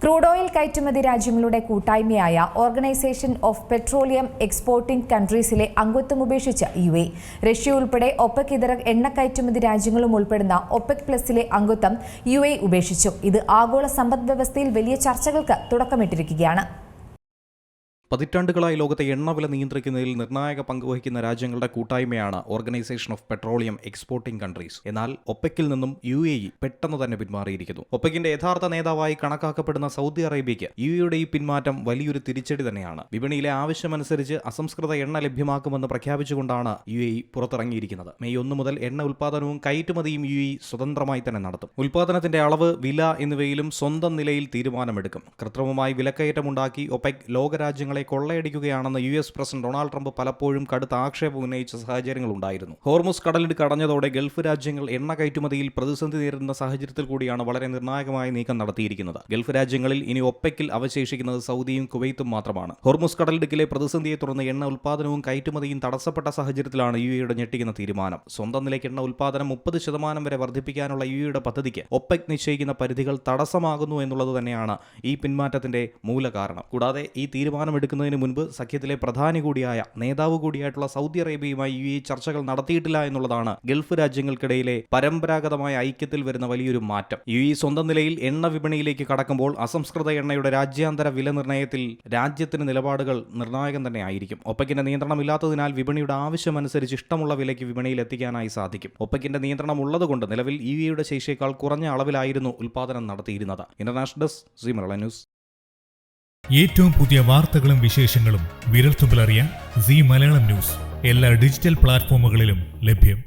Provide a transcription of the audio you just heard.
Crude oil കയറ്റുമതി രാജ്യങ്ങളുടെ കൂട്ടായ്മയായ ഓർഗനൈസേഷൻ ഓഫ് പെട്രോളിയം എക്സ്പോർട്ടിംഗ് കൺട്രീസിലെ അംഗത്വം ഉപേക്ഷിച്ച് UAE. റഷ്യ ഉൾപ്പെടെ ഒപെക് ഇതര എണ്ണ കയറ്റുമതി രാജ്യങ്ങളും ഉൾപ്പെടുന്ന ഒപെക് പ്ലസിലെ അംഗത്വം UAE ഉപേക്ഷിച്ചു. ഇത് ആഗോള സമ്പദ്വ്യവസ്ഥയിൽ വലിയ ചർച്ചകൾക്ക് തുടക്കമിട്ടിരിക്കുകയാണ്. പതിറ്റാണ്ടുകളായി ലോകത്തെ എണ്ണവില നിയന്ത്രിക്കുന്നതിൽ നിർണായക പങ്കുവഹിക്കുന്ന രാജ്യങ്ങളുടെ കൂട്ടായ്മയാണ് organisation of petroleum exporting countries. എന്നാൽ ഒപെക്കിൽ നിന്നും UAE പെട്ടെന്ന് തന്നെ പിന്മാറിയിരിക്കുന്നു. ഒപെക്കിന്റെ യഥാർത്ഥ നേതാവായി കണക്കാക്കപ്പെടുന്ന സൗദി അറേബ്യയ്ക്ക് UAEയുടെ ഈ പിന്മാറ്റം വലിയൊരു തിരിച്ചടി തന്നെയാണ്. വിപണിയിലെ ആവശ്യമനുസരിച്ച് അസംസ്കൃത എണ്ണ ലഭ്യമാക്കുമെന്ന് പ്രഖ്യാപിച്ചുകൊണ്ടാണ് UAE പുറത്തിറങ്ങിയിരിക്കുന്നത്. മെയ് 1 മുതൽ എണ്ണ ഉൽപ്പാദനവും കയറ്റുമതിയും UAE സ്വതന്ത്രമായി തന്നെ നടത്തും. ഉൽപ്പാദനത്തിന്റെ അളവ്, വില എന്നിവയിലും സ്വന്തം നിലയിൽ തീരുമാനമെടുക്കും. കൃത്രിമമായി വിലക്കയറ്റമുണ്ടാക്കി ഒപെക് ലോകരാജ്യങ്ങളെ കൊള്ളയടിക്കുകയാണെന്ന് US പ്രസിഡന്റ് ഡൊണാൾഡ് ട്രംപ് പലപ്പോഴും കടുത്ത ആക്ഷേപം ഉന്നയിച്ച സാഹചര്യങ്ങളുണ്ടായിരുന്നു. ഹോർമുസ് കടലിടുക്ക് അടഞ്ഞതോടെ ഗൾഫ് രാജ്യങ്ങൾ എണ്ണ കയറ്റുമതിയിൽ പ്രതിസന്ധി നേരിടുന്ന സാഹചര്യത്തിൽ കൂടിയാണ് വളരെ നിർണായകമായ നീക്കം നടത്തിയിരിക്കുന്നത്. ഗൾഫ് രാജ്യങ്ങളിൽ ഇനി ഒപെക്കിൽ അവശേഷിക്കുന്നത് സൗദിയും കുവൈത്തും മാത്രമാണ്. ഹോർമുസ് കടലിടുക്കിലെ പ്രതിസന്ധിയെ തുടർന്ന് എണ്ണ ഉൽപ്പാദനവും കയറ്റുമതിയും തടസ്സപ്പെട്ട സാഹചര്യത്തിലാണ് UAEയുടെ ഞെട്ടിക്കുന്ന തീരുമാനം. സ്വന്തം നിലയ്ക്ക് എണ്ണ ഉൽപ്പാദനം 30% വരെ വർദ്ധിപ്പിക്കാനുള്ള UAEയുടെ പദ്ധതിക്ക് ഒപെക് നിശ്ചയിക്കുന്ന പരിധികൾ തടസ്സമാകുന്നു എന്നുള്ളത് തന്നെയാണ് ഈ പിന്മാറ്റത്തിന്റെ മൂല കാരണം. കൂടാതെ ഈ തീരുമാനമെടുക്കുന്നതിന് മുൻപ് സഖ്യത്തിലെ പ്രധാനി കൂടിയായ നേതാവ് കൂടിയായിട്ടുള്ള സൗദി അറേബ്യയുമായി UAE ചർച്ചകൾ നടത്തിയിട്ടില്ല എന്നുള്ളതാണ് ഗൾഫ് രാജ്യങ്ങൾക്കിടയിലെ പരമ്പരാഗതമായ ഐക്യത്തിൽ വരുന്ന വലിയൊരു മാറ്റം. UAE സ്വന്തം നിലയിൽ എണ്ണ വിപണിയിലേക്ക് കടക്കുമ്പോൾ അസംസ്കൃത എണ്ണയുടെ രാജ്യാന്തര വില നിർണ്ണയത്തിൽ രാജ്യത്തിന് നിലപാടുകൾ നിർണായകം തന്നെ ആയിരിക്കും. ഒപെക്കിന്റെ നിയന്ത്രണമില്ലാത്തതിനാൽ വിപണിയുടെ ആവശ്യമനുസരിച്ച് ഇഷ്ടമുള്ള വിലയ്ക്ക് വിപണിയിൽ എത്തിക്കാനായി സാധിക്കും. ഒപെക്കിന്റെ നിയന്ത്രണം ഉള്ളതുകൊണ്ട് നിലവിൽ UAEയുടെ ശേഷിയേക്കാൾ കുറഞ്ഞ അളവിലായിരുന്നു ഉൽപ്പാദനം നടത്തിയിരുന്നത്. International desk, C Malayalam news. ഏറ്റവും പുതിയ വാർത്തകളും വിശേഷങ്ങളും വിരൽത്തുമ്പിലറിയാൻ സി മലയാളം ന്യൂസ് എല്ലാ ഡിജിറ്റൽ പ്ലാറ്റ്ഫോമുകളിലും ലഭ്യം.